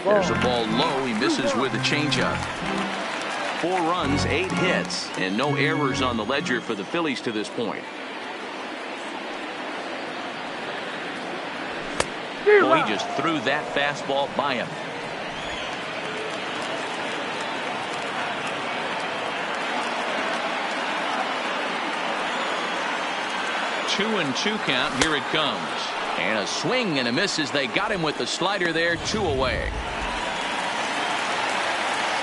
There's a ball low. He misses with a changeup. 4 runs, 8 hits, and no errors on the ledger for the Phillies to this point. Well, he just threw that fastball by him. 2-2 count. Here it comes. And a swing and a miss as they got him with the slider there. 2 away.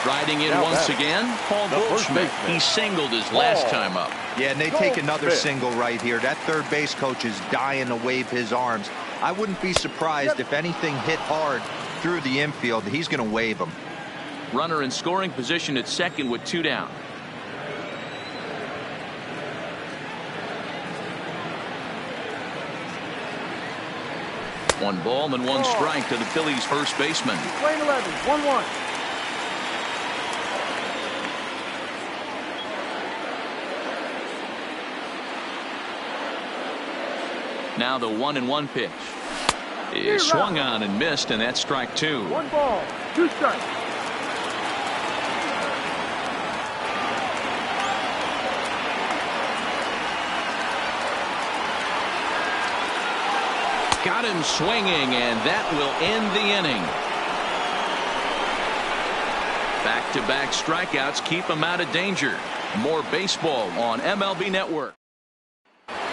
Riding in once again, Paul Goldschmidt. He singled his last time up. Yeah, and they take another single right here. That third base coach is dying to wave his arms. I wouldn't be surprised if anything hit hard through the infield. He's going to wave them. Runner in scoring position at second with 2 down. One ball and 1 strike to the Phillies first baseman. Lane 11, 1-1. Now the 1-1 pitch is swung on and missed, and that's strike 2. 1 ball, 2 strikes. Got him swinging, and that will end the inning. Back-to-back strikeouts keep him out of danger. More baseball on MLB Network.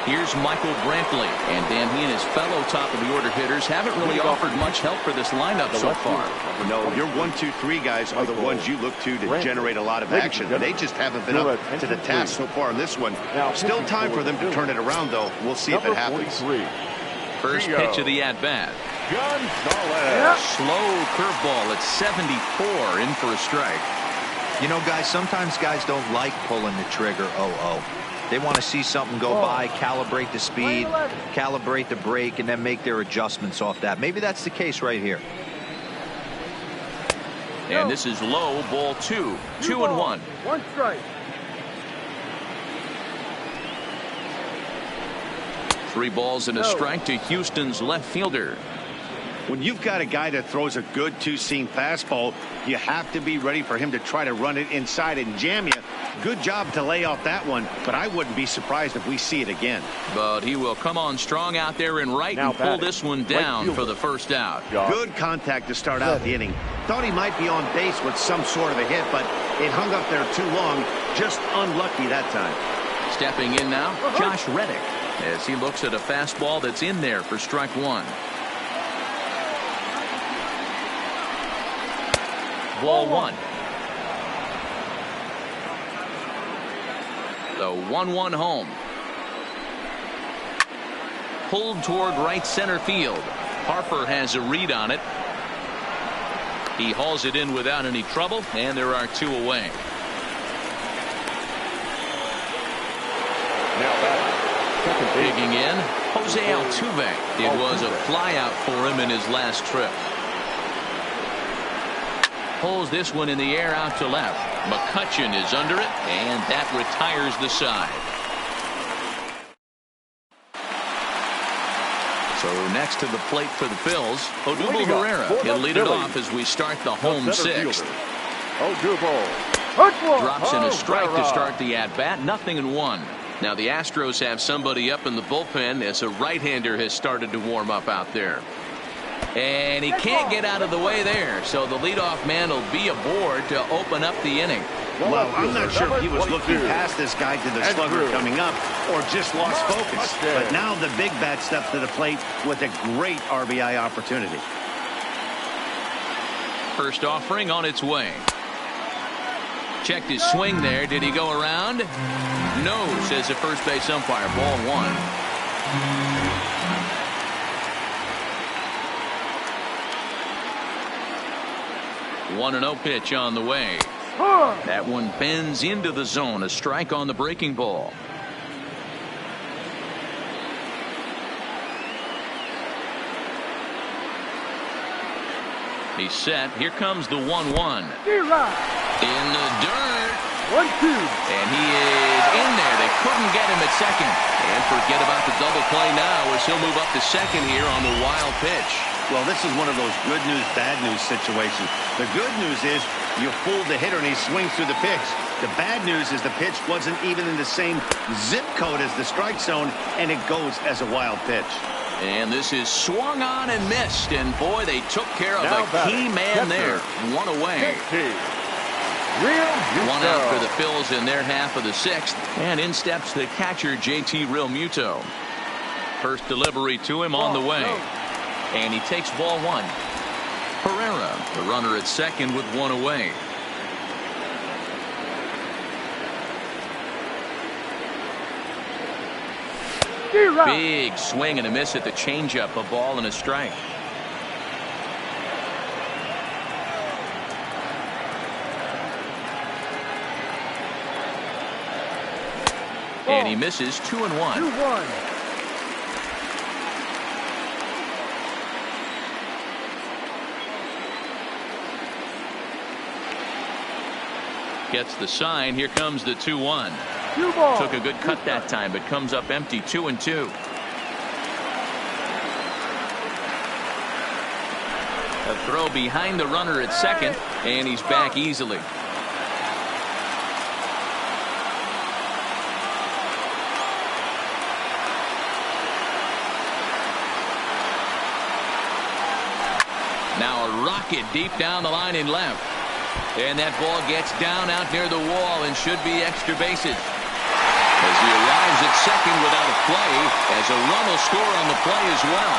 Here's Michael Brantley, and Dan, he and his fellow top-of-the-order hitters haven't really offered much help for this lineup so far. No, your 1, 2, 3 guys are the ones you look to generate a lot of action. They just haven't been up to the task so far in this one. Still time for them to turn it around, though. We'll see if it happens. First pitch of the at-bat. Slow curveball at 74, in for a strike. You know, guys, sometimes guys don't like pulling the trigger 0-0. They want to see something go by, calibrate the speed, calibrate the break, and then make their adjustments off that. Maybe that's the case right here. And this is low, ball 2. 2-1. 1 strike. 3 balls and a strike to Houston's left fielder. When you've got a guy that throws a good 2-seam fastball, you have to be ready for him to try to run it inside and jam you. Good job to lay off that one, but I wouldn't be surprised if we see it again. But he will come on strong out there in right and pull this one down for the first out. Good contact to start out the inning. Thought he might be on base with some sort of a hit, but it hung up there too long. Just unlucky that time. Stepping in now, Josh Reddick, as he looks at a fastball that's in there for strike 1. Ball 1. The 1-1 home. Pulled toward right center field. Harper has a read on it. He hauls it in without any trouble, and there are 2 away. Digging in, Jose Altuve. It was a flyout for him in his last trip. Pulls this one in the air out to left. McCutchen is under it, and that retires the side. So next to the plate for the Phils, Odubel Herrera. He'll lead it off as we start the home 6th. Drops in a strike to start the at-bat. 0-1. Now the Astros have somebody up in the bullpen as a right-hander has started to warm up out there. And he can't get out of the way there, so the leadoff man will be aboard to open up the inning. Well, I'm not sure if he was looking past this guy to the slugger coming up or just lost focus. But now the big bat steps to the plate with a great RBI opportunity. First offering on its way. Checked his swing there. Did he go around? No, says the first base umpire. Ball 1. 1-0 pitch on the way. That one bends into the zone. A strike on the breaking ball. He's set. Here comes the 1-1. In the dirt. 1-2. And he is in there. They couldn't get him at second. And forget about the double play now as he'll move up to second here on the wild pitch. Well, this is one of those good news, bad news situations. The good news is you fooled the hitter and he swings through the pitch. The bad news is the pitch wasn't even in the same zip code as the strike zone, and it goes as a wild pitch. And this is swung on and missed, and boy, they took care of Now a key man there. One away. One out for the Phils in their half of the sixth, and in steps the catcher JT Realmuto. First delivery to him on the way, and he takes ball one. Pereira, the runner at second with one away. Big swing and a miss at the changeup, a ball and a strike. And he misses 2-1. 2-1. Gets the sign. Here comes the 2-1. 2 ball. Took a good cut that time, but comes up empty. 2-2. A throw behind the runner at second, and he's back easily. Now a rocket deep down the line in left. And that ball gets down out near the wall and should be extra bases. As he arrives at second without a play, as a run will score on the play as well.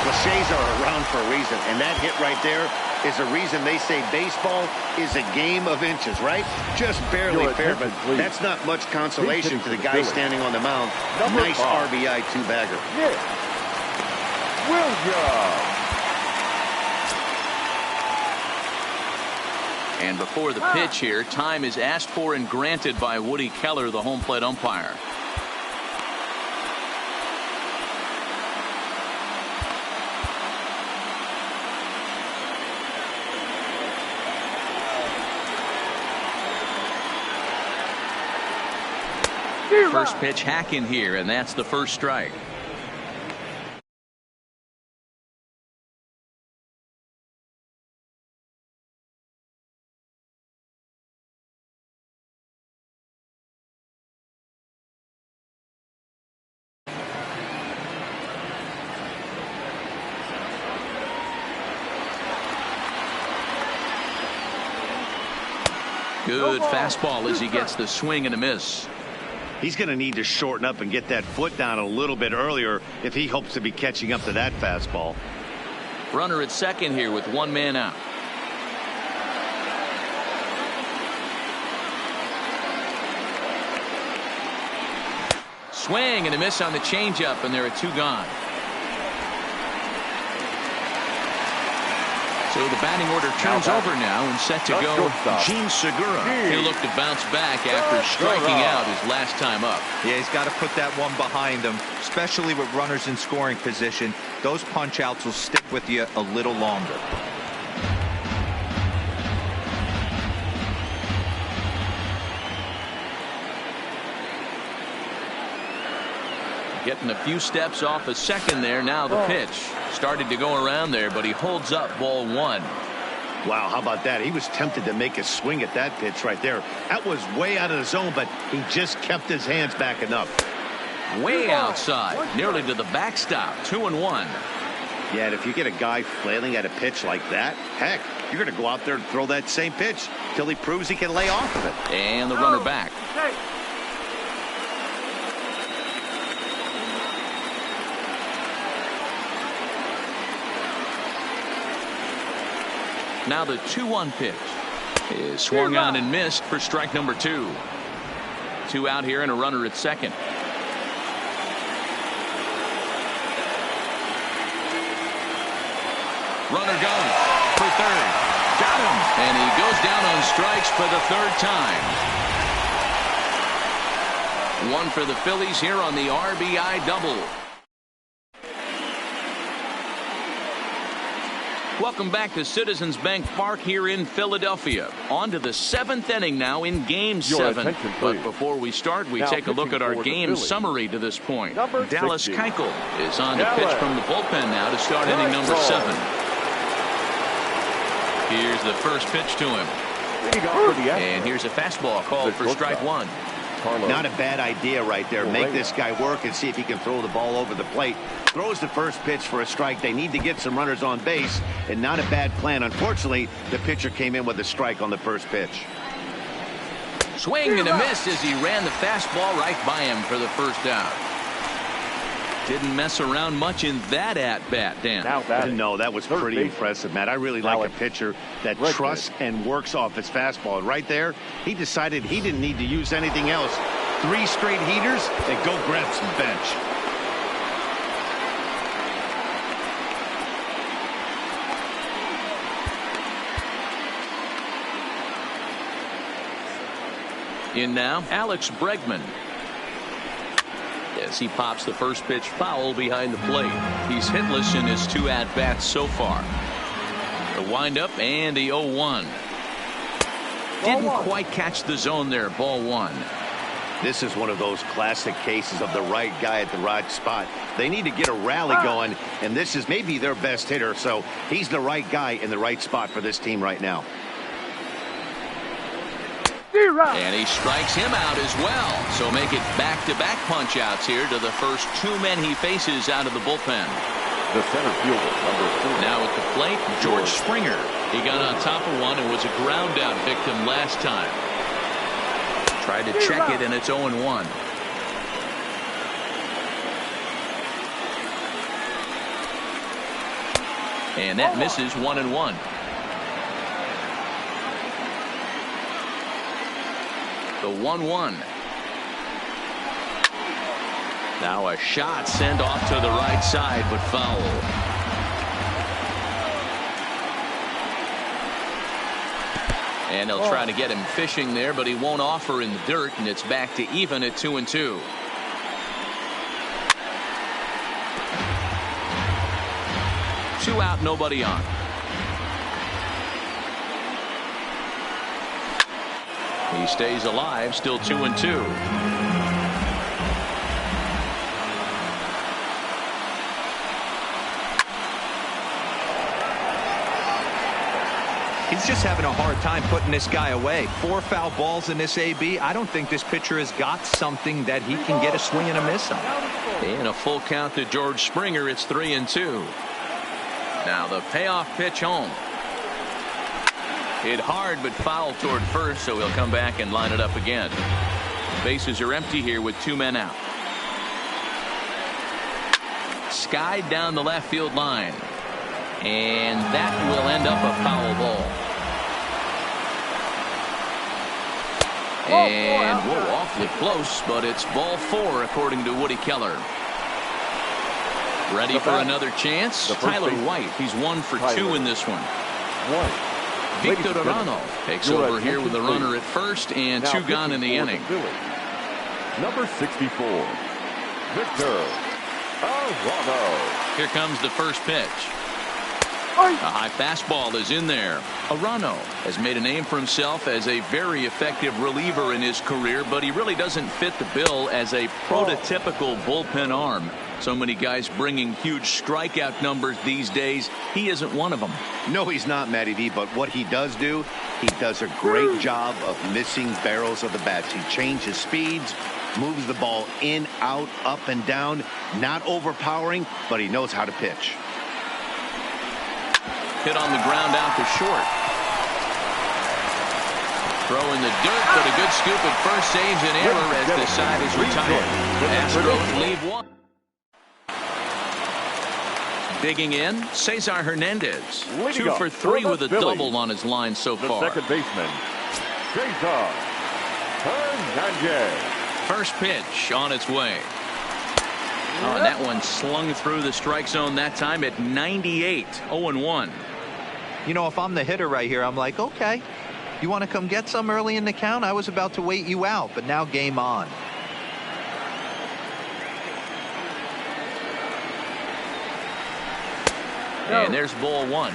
Cliches are around for a reason, and that hit right there is the reason they say baseball is a game of inches, right? Just barely fair, but that's not much consolation for the guy standing on the mound. Nice RBI two-bagger. Williams. And before the pitch here, time is asked for and granted by Woody Keller, the home plate umpire. First pitch hacking here, and that's the first strike. Good fastball as he gets the swing and a miss. He's going to need to shorten up and get that foot down a little bit earlier if he hopes to be catching up to that fastball. Runner at second here with one man out. Swing and a miss on the changeup, and there are two gone. So the batting order turns over now and set to go. Gene Segura. He'll look to bounce back after striking out his last time up. Yeah, he's got to put that one behind him, especially with runners in scoring position. Those punch outs will stick with you a little longer. Getting a few steps off a second there. Now the pitch. Started to go around there, but he holds up ball one. Wow, how about that? He was tempted to make a swing at that pitch right there. That was way out of the zone, but he just kept his hands back enough. Way outside, nearly to the backstop. 2-1. Yeah, and if you get a guy flailing at a pitch like that, heck, you're going to go out there and throw that same pitch till he proves he can lay off of it. And the runner back. Now the 2-1 pitch is swung on and missed for strike number 2. 2 out here and a runner at second. Runner goes for third. Got him. And he goes down on strikes for the third time. One for the Phillies here on the RBI double. Welcome back to Citizens Bank Park here in Philadelphia. On to the 7th inning now in Game 7. But before we start, we take a look at our game summary to this point. Dallas Keuchel is on to pitch from the bullpen now to start inning number 7. Here's the first pitch to him. And here's a fastball called for strike 1. Not a bad idea right there. Make this guy work and see if he can throw the ball over the plate. Throws the first pitch for a strike. They need to get some runners on base, and not a bad plan. Unfortunately, the pitcher came in with a strike on the first pitch. Swing and a miss as he ran the fastball right by him for the first out. Didn't mess around much in that at-bat, Dan. No, that was pretty impressive, Matt. I really like a pitcher that trusts and works off his fastball. And right there, he decided he didn't need to use anything else. 3 straight heaters, and go grab some bench. In now, Alex Bregman. As he pops the first pitch foul behind the plate. He's hitless in his 2 at-bats so far. The windup and the 0-1. Didn't quite catch the zone there. Ball 1. This is one of those classic cases of the right guy at the right spot. They need to get a rally going, and this is maybe their best hitter, so he's the right guy in the right spot for this team right now. And he strikes him out as well. So make it back-to-back punch-outs here to the first 2 men he faces out of the bullpen. The center fielder, number 4. Now at the plate, George Springer. He got on top of one and was a ground-out victim last time. Tried to check it, and it's 0-1. And that misses 1-1. The 1-1. Now a shot sent off to the right side, but foul. And they'll try to get him fishing there, but he won't offer in the dirt, and it's back to even at 2-2. Two out, nobody on. He stays alive, still 2-2. He's just having a hard time putting this guy away. 4 foul balls in this AB. I don't think this pitcher has got something that he can get a swing and a miss on. And a full count to George Springer. It's 3-2. Now the payoff pitch home. Hit hard but foul toward first, so he'll come back and line it up again. Bases are empty here with 2 men out. Skied down the left field line. And that will end up a foul ball. And whoa, awfully close, but it's ball 4 according to Woody Keller. Ready for another chance? Tyler White. He's 1 for 2 in this one. Victor Arano takes over here with a runner at first and 2 gone in the inning. Number 64, Victor Arano. Here comes the first pitch. A high fastball is in there. Arano has made a name for himself as a very effective reliever in his career, but he really doesn't fit the bill as a prototypical bullpen arm. So many guys bringing huge strikeout numbers these days. He isn't one of them. No, he's not, Matty D, but what he does do, he does a great job of missing barrels of the bats. He changes speeds, moves the ball in, out, up, and down. Not overpowering, but he knows how to pitch. Hit on the ground out to short. Throw in the dirt, but a good scoop at first saves an error as the side is retired. Astros lead 1. Digging in, Cesar Hernandez. 2 for 3 with a double on his line so far. The second baseman, Cesar Hernandez. First pitch on its way. Oh, and that one slung through the strike zone that time at 98. 0-1. You know, if I'm the hitter right here, I'm like, okay, you want to come get some early in the count? I was about to wait you out, but now game on. And there's ball 1.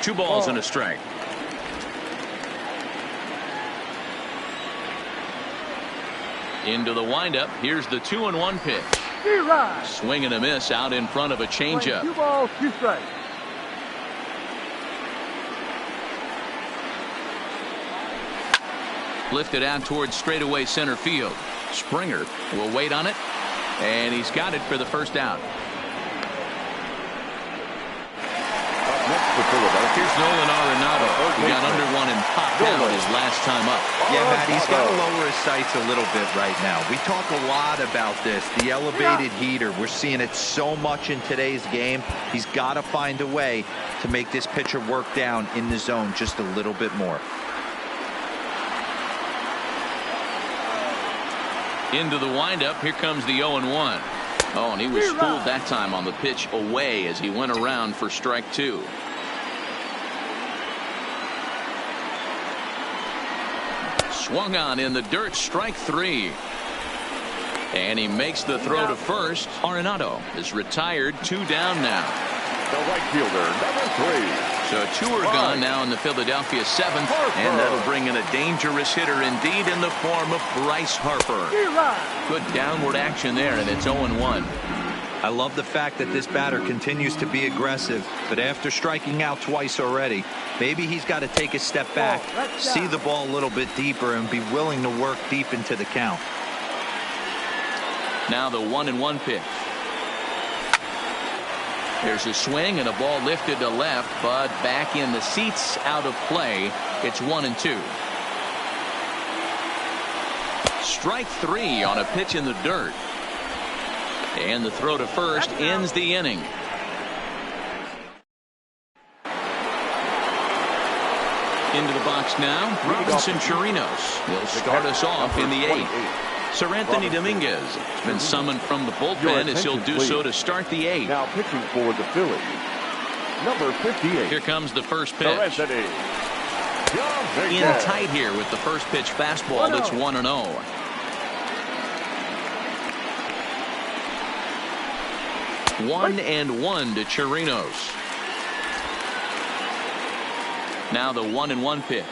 2 balls and a strike. Into the windup. Here's the 2-1 pitch. Swing and a miss out in front of a changeup. 2 balls, 2 strikes. Lifted out towards straightaway center field. Springer will wait on it, and he's got it for the first out. Here's Nolan Arenado. He got under one and popped out his last time up. Yeah, Matt, he's got to lower his sights a little bit right now. We talk a lot about this, the elevated heater. We're seeing it so much in today's game. He's got to find a way to make this pitcher work down in the zone just a little bit more. Into the windup. Here comes the 0-1. Oh, and he was fooled that time on the pitch away as he went around for strike 2. Swung on in the dirt, strike 3. And he makes the throw to first. Arenado is retired, 2 down now. The right fielder, number 3. So 2 are gone now in the Philadelphia 7th, and that'll bring in a dangerous hitter indeed in the form of Bryce Harper. Good downward action there, and it's 0-1. I love the fact that this batter continues to be aggressive, but after striking out twice already, maybe he's got to take a step back, see the ball a little bit deeper, and be willing to work deep into the count. Now the 1-1 pitch. There's a swing and a ball lifted to left, but back in the seats, out of play. It's 1-2. Strike 3 on a pitch in the dirt. And the throw to first ends the inning. Into the box now, Robinson Chirinos. He'll start us off in the 8th. Sir Anthony Dominguez has been summoned from the bullpen as he'll do so to start the 8th. Now pitching for the Phillies, number 58. Here comes the first pitch. In tight here with the first pitch fastball. That's 1-0. One and 1 to Chirinos. Now the 1-1 pitch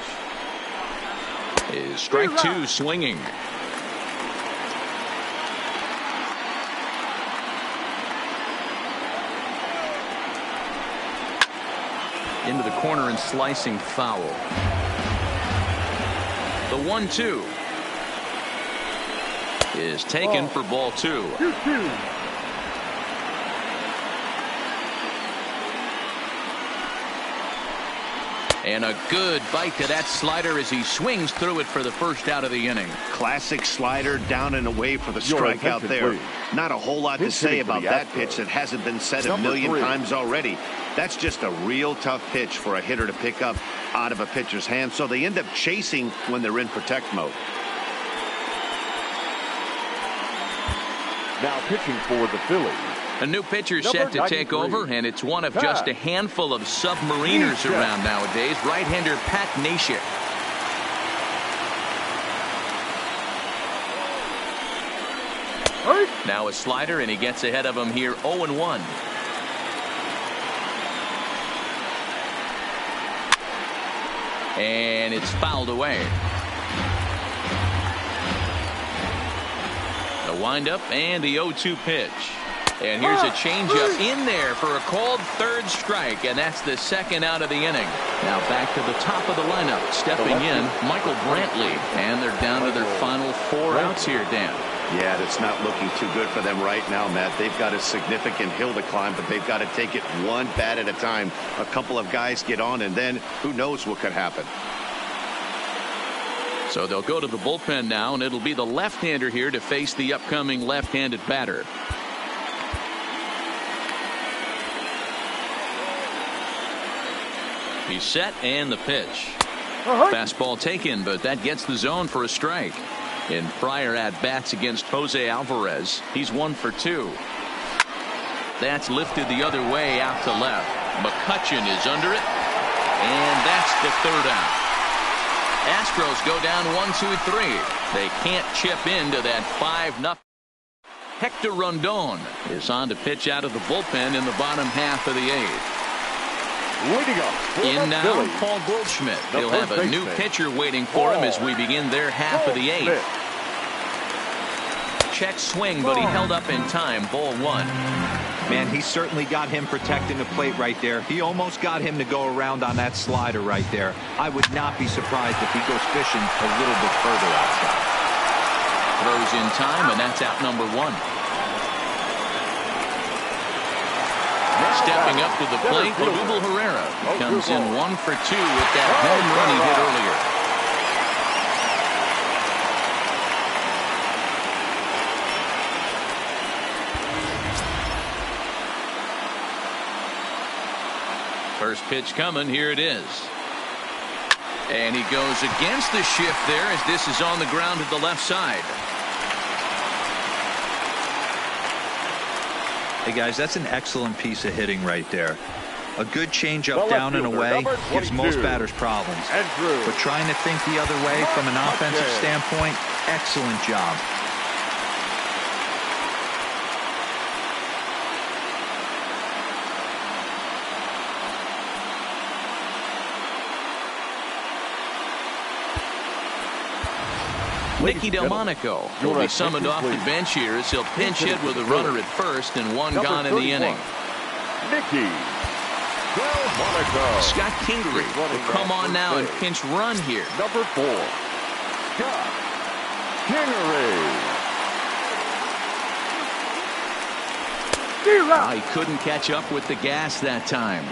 is strike 2, swinging. Into the corner and slicing foul. The 1-2 is taken for ball 2. 2-2. And a good bite to that slider as he swings through it for the first out of the inning. Classic slider, down and away for the strikeout there. Please. Not a whole lot to say about that pitch that hasn't been said a million times already. That's just a real tough pitch for a hitter to pick up out of a pitcher's hand, so they end up chasing when they're in protect mode. Now pitching for the Phillies, A new pitcher set to take over, and it's one of just a handful of submariners around nowadays. Right-hander Pat Neshek. Now a slider, and he gets ahead of him here, 0-1. And it's fouled away. The windup and the 0-2 pitch. And here's a changeup in there for a called third strike, and that's the second out of the inning. Now back to the top of the lineup, stepping in, Michael Brantley, and they're down to their final 4 outs here, Dan. Yeah, it's not looking too good for them right now, Matt. They've got a significant hill to climb, but they've got to take it one bat at a time. A couple of guys get on, and then who knows what could happen. So they'll go to the bullpen now, and it'll be the left-hander here to face the upcoming left-handed batter. He's set, and the pitch. Fastball taken, but that gets the zone for a strike. In prior at-bats against Jose Alvarez, he's 1 for 2. That's lifted the other way out to left. McCutchen is under it, and that's the third out. Astros go down 1-2-3. They can't chip into that 5-0. Hector Rondon is on to pitch out of the bullpen in the bottom half of the 8th. Leading up for In the now, Phillies, Paul Goldschmidt. the He'll have first a new baseman, pitcher waiting for him as we begin their half of the eighth. Goldschmidt. Check swing, but he held up in time. Ball one. Man, he certainly got him protecting the plate right there. He almost got him to go around on that slider right there. I would not be surprised if he goes fishing a little bit further outside. Throws in time, and that's out number one. Stepping up to the plate, Odubel Herrera comes in 1 for 2 with that home run he hit earlier. First pitch coming, here it is. And he goes against the shift there as this is on the ground to the left side. Hey, guys, that's an excellent piece of hitting right there. A good changeup down and away gives most batters problems. But trying to think the other way from an offensive standpoint, excellent job. Nicky Delmonico will be summoned off the bench here as he'll pinch hit with a runner at first and one gone in the inning. Nicky Delmonico. Scott Kingery will come on now and pinch run here. Number 4, Scott Kingery. He couldn't catch up with the gas that time.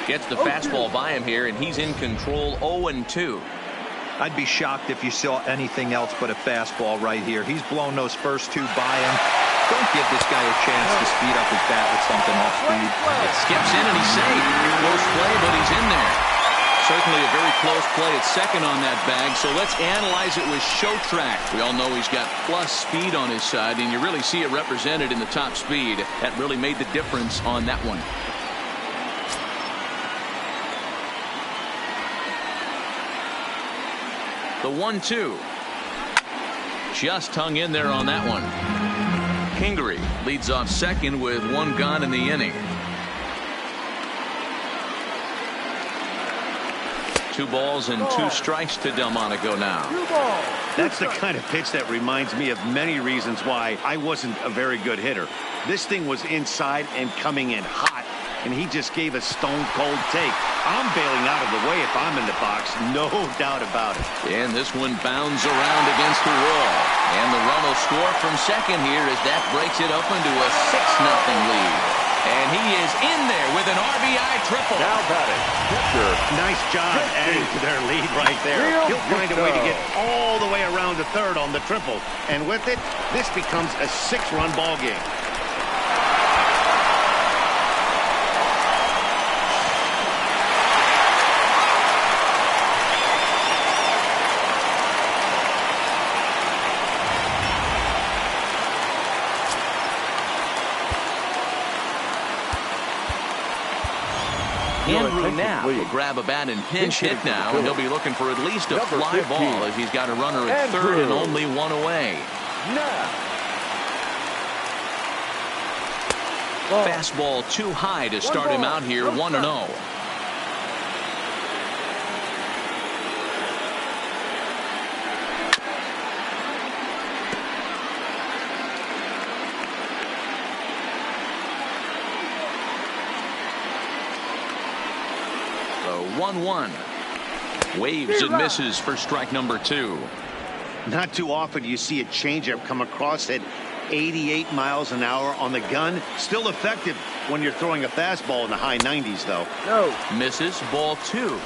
Gets the fastball by him here, and he's in control 0-2. I'd be shocked if you saw anything else but a fastball right here. He's blown those first two by him. Don't give this guy a chance to speed up his bat with something off speed. It skips in, and he's safe. Close play, but he's in there. Certainly a very close play at second on that bag, so let's analyze it with show track. We all know he's got plus speed on his side, and you really see it represented in the top speed. That really made the difference on that one. The 1-2. Just hung in there on that one. Kingery leads off second with one gone in the inning. 2 balls and 2 strikes to Delmonico now. That's the kind of pitch that reminds me of many reasons why I wasn't a very good hitter. This thing was inside and coming in hot, and he just gave a stone-cold take. I'm bailing out of the way if I'm in the box, no doubt about it. And this one bounds around against the wall. And the run will score from second here as that breaks it open to a 6-0 lead. And he is in there with an RBI triple. Now batting, pitcher. Nice job adding to their lead right there. He'll find a way to get all the way around to third on the triple. And with it, this becomes a 6-run ball game. Andrew Knapp will grab a bat and pinch hit now, and he'll be looking for at least a fly ball as he's got a runner at third and only one away. Fastball too high to start him out here, 1-0. The 1-1. Waves and misses for strike number 2. Not too often you see a changeup come across at 88 miles an hour on the gun. Still effective when you're throwing a fastball in the high 90s, though. No. Misses, ball 2.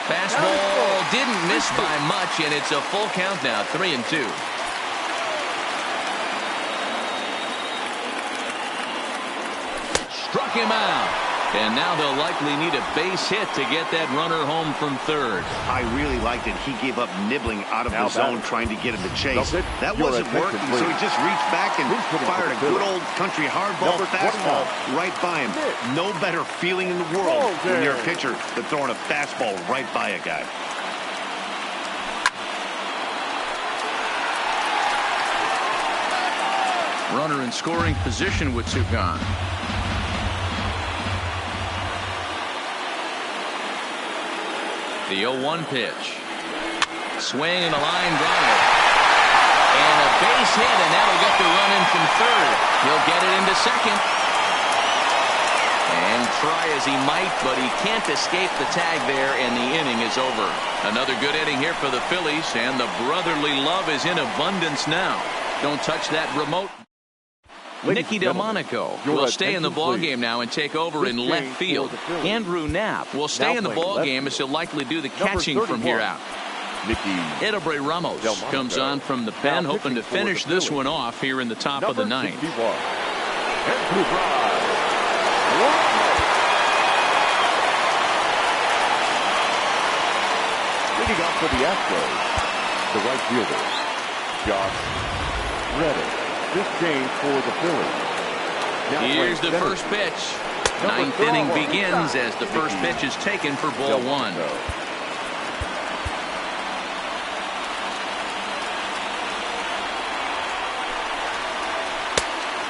Fastball didn't miss by much, and it's a full count now, 3-2. Struck him out. And now they'll likely need a base hit to get that runner home from third. I really liked it. He gave up nibbling out of the zone trying to get him to chase. That wasn't working, so he just reached back and fired a good old country hardball fastball right by him. No better feeling in the world when you're a pitcher than throwing a fastball right by a guy. Runner in scoring position with two gone. The 0-1 pitch. Swing and a line drive. And a base hit, and that'll get the run in from third. He'll get it into second. And try as he might, but he can't escape the tag there, and the inning is over. Another good inning here for the Phillies, and the brotherly love is in abundance now. Don't touch that remote. Nicky Delmonico will stay in the ballgame now and take over in left field. Andrew Knapp will stay in the ballgame as he'll likely do the catching from here out. Edebray Ramos comes on from the pen, hoping to finish this one off here in the top of the ninth. Leading off for the Astros, the right fielder, Josh Reddick. This game for the Phillies. Here's the first pitch. Ninth inning begins as the first pitch is taken for ball one.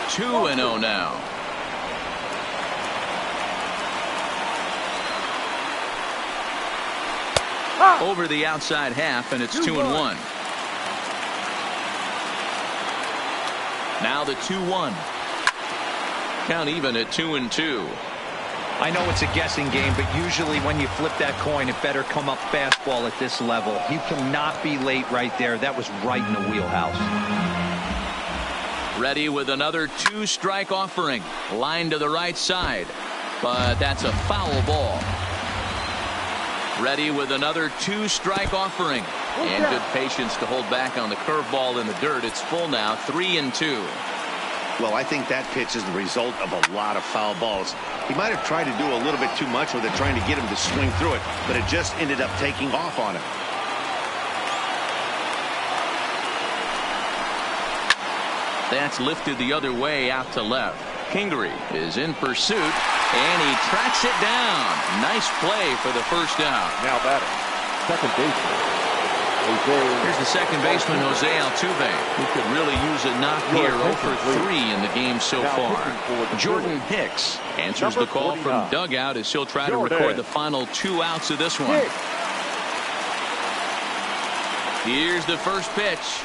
2-0 now. Over the outside half, and it's 2-1. Now the 2-1. Count even at 2-2. I know it's a guessing game, but usually when you flip that coin, it better come up fastball at this level. You cannot be late right there. That was right in the wheelhouse. Ready with another two-strike offering. Line to the right side, but that's a foul ball. Ready with another two-strike offering. And good patience to hold back on the curveball in the dirt. It's full now, 3-2. Well, I think that pitch is the result of a lot of foul balls. He might have tried to do a little bit too much with it, trying to get him to swing through it, but it just ended up taking off on him. That's lifted the other way out to left. Kingery is in pursuit, and he tracks it down. Nice play for the first down. Now batting, second baseman. Here's the second baseman, Jose Altuve, who could really use a knock here. 0 for 3 in the game so far. Jordan Hicks answers the call from dugout as he'll try to record the final 2 outs of this one. Here's the first pitch.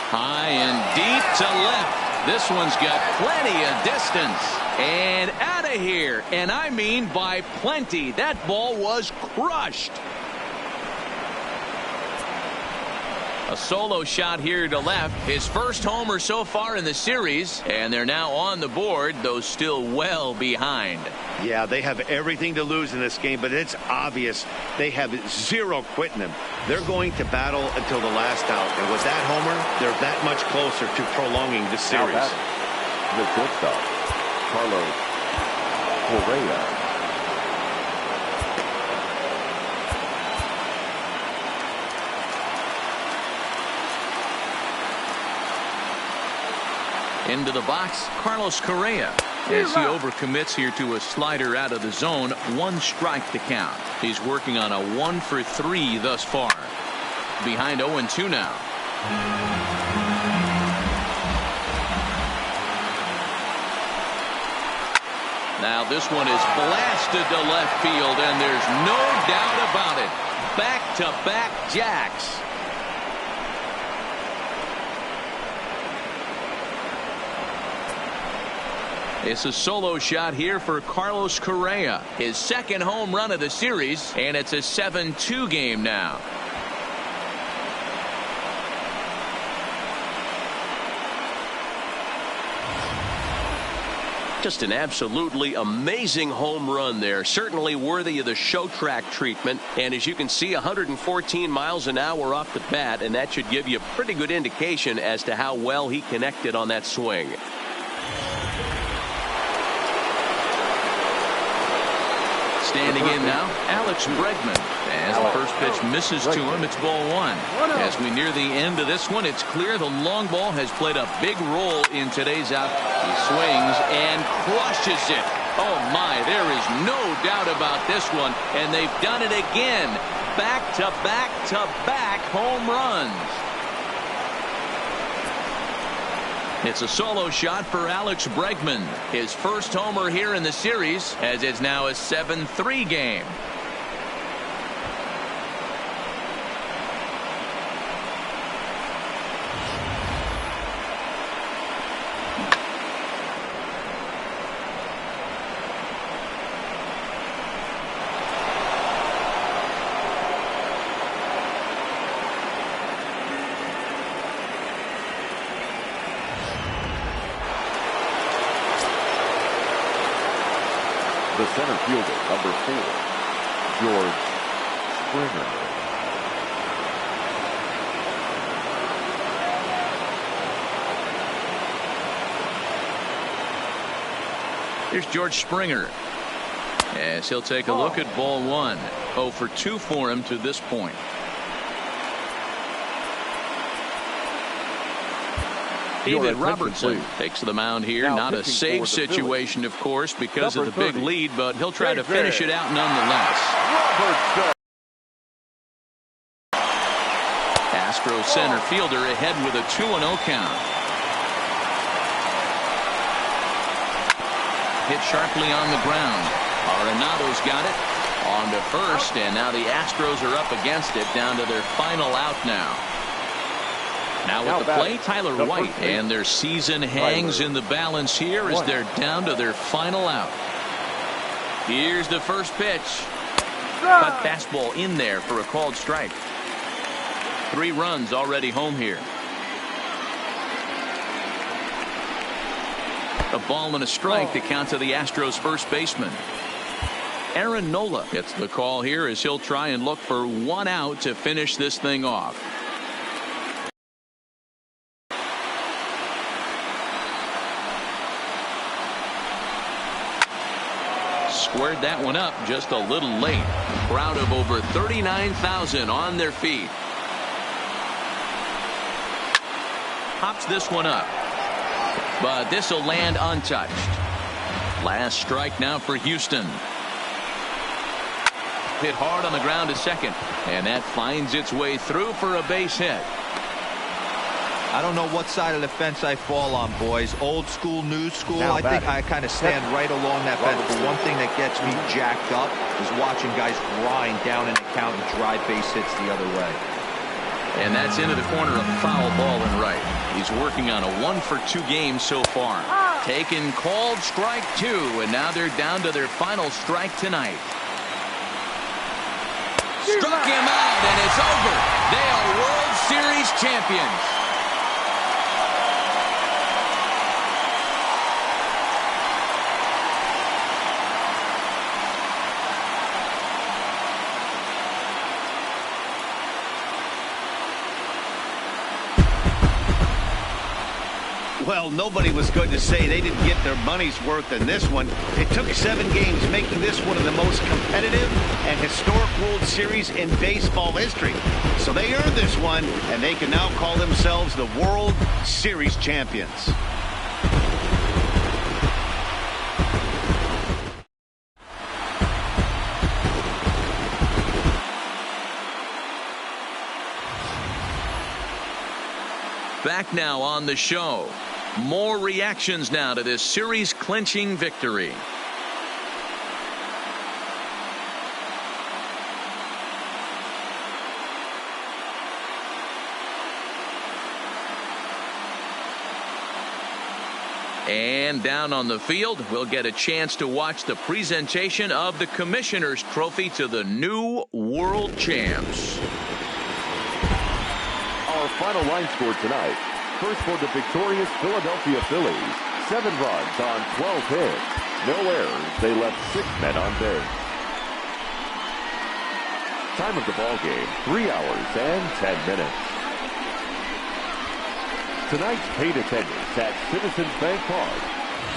High and deep to left. This one's got plenty of distance. And out of here. And I mean by plenty. That ball was crushed. A solo shot here to left. His first homer so far in the series. And they're now on the board, though still well behind. Yeah, they have everything to lose in this game, but it's obvious they have zero quitting them. They're going to battle until the last out. And with that homer, they're that much closer to prolonging the series. The shortstop, Carlos Correa. Into the box, Carlos Correa, as he overcommits here to a slider out of the zone. 1 strike to count. He's working on a 1 for 3 thus far. Behind 0-2 now. Now this one is blasted to left field, and there's no doubt about it. Back-to-back jacks. It's a solo shot here for Carlos Correa. His second home run of the series, and it's a 7-2 game now. Just an absolutely amazing home run there. Certainly worthy of the show track treatment. And as you can see, 114 miles an hour off the bat, and that should give you a pretty good indication as to how well he connected on that swing. Standing in now, Alex Bregman. As the first pitch misses to him, it's ball one. As we near the end of this one, it's clear the long ball has played a big role in today's out. He swings and crushes it. Oh my, there is no doubt about this one. And they've done it again. Back to back to back home runs. It's a solo shot for Alex Bregman. His first homer here in the series, as it's now a 7-3 game. The center fielder, number 4, George Springer. Here's George Springer. As he'll take a look at ball one. 0 for 2 for him to this point. David Robertson takes the mound here. Now not a safe situation, of course, because of the big lead, but he'll try to finish it out nonetheless. Astros center fielder ahead with a 2-0 count. Hit sharply on the ground. Arenado's got it. On to first, and now the Astros are up against it, down to their final out now. Now with the play, Tyler White, and their season hangs in the balance here as they're down to their final out. Here's the first pitch. Cut fastball in there for a called strike. 3 runs already home here. A ball and a strike to count to the Astros first baseman. Aaron Nola gets the call here as he'll try and look for 1 out to finish this thing off. Squared that one up just a little late. Crowd of over 39,000 on their feet. Pops this one up. But this will land untouched. Last strike now for Houston. Hit hard on the ground to second. And that finds its way through for a base hit. I don't know what side of the fence I fall on, boys. Old school, new school. I think I kind of stand right along that fence. But one thing that gets me jacked up is watching guys grind down in the count and drive base hits the other way. And that's into the corner, a foul ball and right. He's working on a 1 for 2 game so far. Taken called strike 2, and now they're down to their final strike tonight. Struck him out, and it's over. They are World Series champions. Well, nobody was going to say they didn't get their money's worth in this one. It took 7 games, making this one of the most competitive and historic World Series in baseball history. So they earned this one, and they can now call themselves the World Series champions. Back now on the show. More reactions now to this series clinching victory. And down on the field, we'll get a chance to watch the presentation of the Commissioner's Trophy to the new world champs. Our final line score tonight. First for the victorious Philadelphia Phillies. 7 runs on 12 hits. No errors. They left 6 men on base. Time of the ball game, 3 hours and 10 minutes. Tonight's paid attendance at Citizens Bank Park,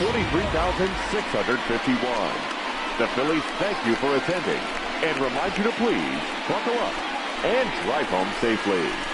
43,651. The Phillies thank you for attending and remind you to please buckle up and drive home safely.